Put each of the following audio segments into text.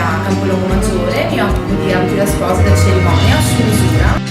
a Campolongo Maggiore, mi occupo di abiti da sposa e da cerimonia su misura.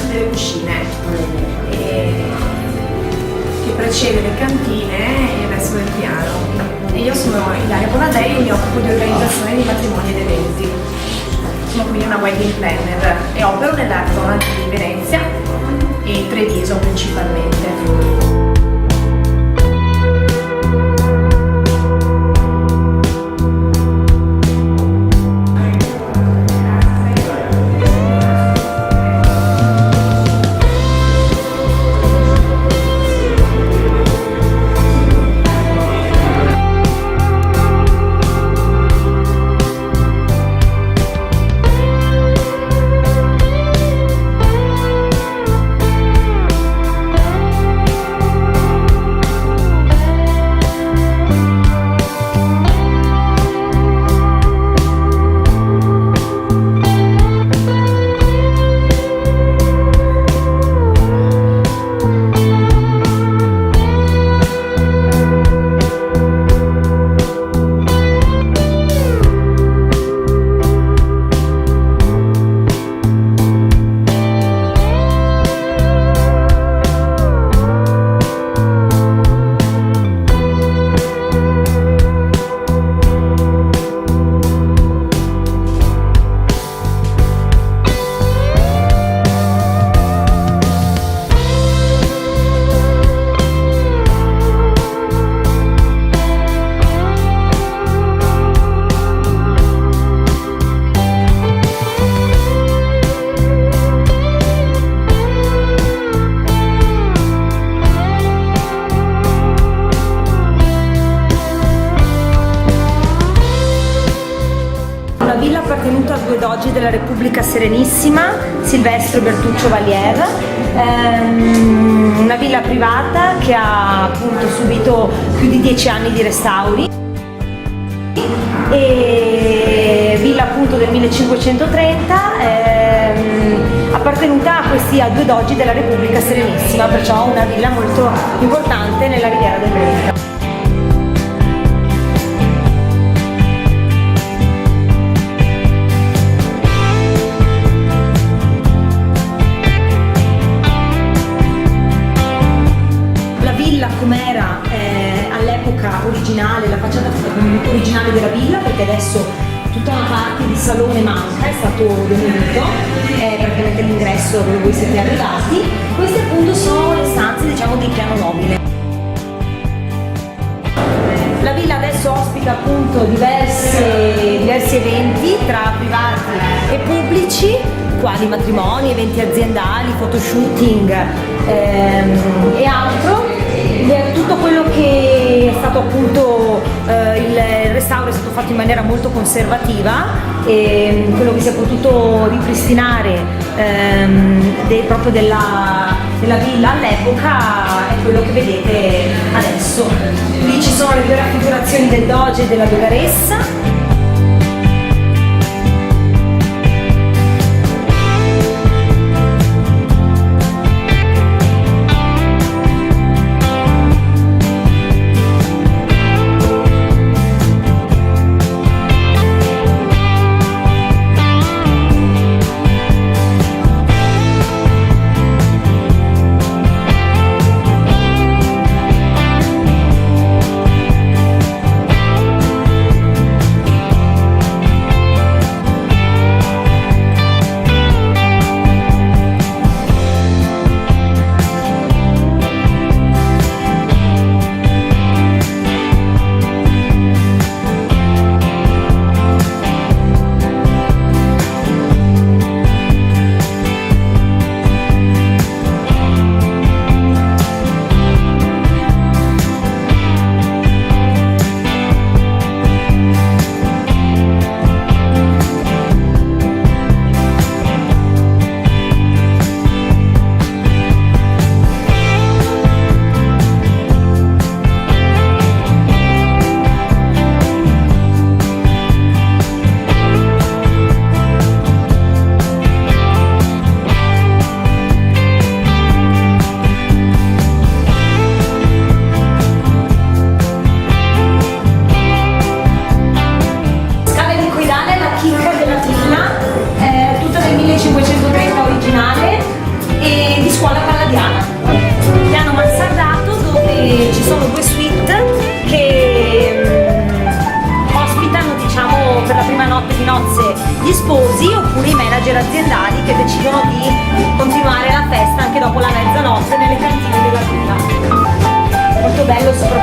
Delle cucine che precede le cantine e verso del piano. E io sono Ilaria Bonadei e mi occupo di organizzazione di matrimoni ed eventi. Sono quindi una wedding planner e opero nella zona di Venezia e Treviso principalmente. Appartenuto a due dogi della Repubblica Serenissima, Silvestro e Bertuccio Valier, una villa privata che ha appunto subito più di 10 anni di restauri, e villa appunto del 1530, appartenuta a due dogi della Repubblica Serenissima, perciò una villa molto importante nella Riviera del Veneto. Com'era all'epoca originale, la facciata originale della villa, perché adesso tutta una parte di salone manca, è stato demolito, è praticamente l'ingresso dove voi siete arrivati. Queste appunto sono le stanze, diciamo, di piano nobile. La villa adesso ospita appunto diversi eventi tra privati e pubblici, quali matrimoni, eventi aziendali, photoshooting e altro. tutto quello che è stato appunto il restauro è stato fatto in maniera molto conservativa, e quello che si è potuto ripristinare proprio della villa all'epoca è quello che vedete adesso. Lì ci sono le due raffigurazioni del Doge e della Dogaressa. Gli sposi oppure i manager aziendali che decidono di continuare la festa anche dopo la mezzanotte nelle cantine della villa. Molto bello soprattutto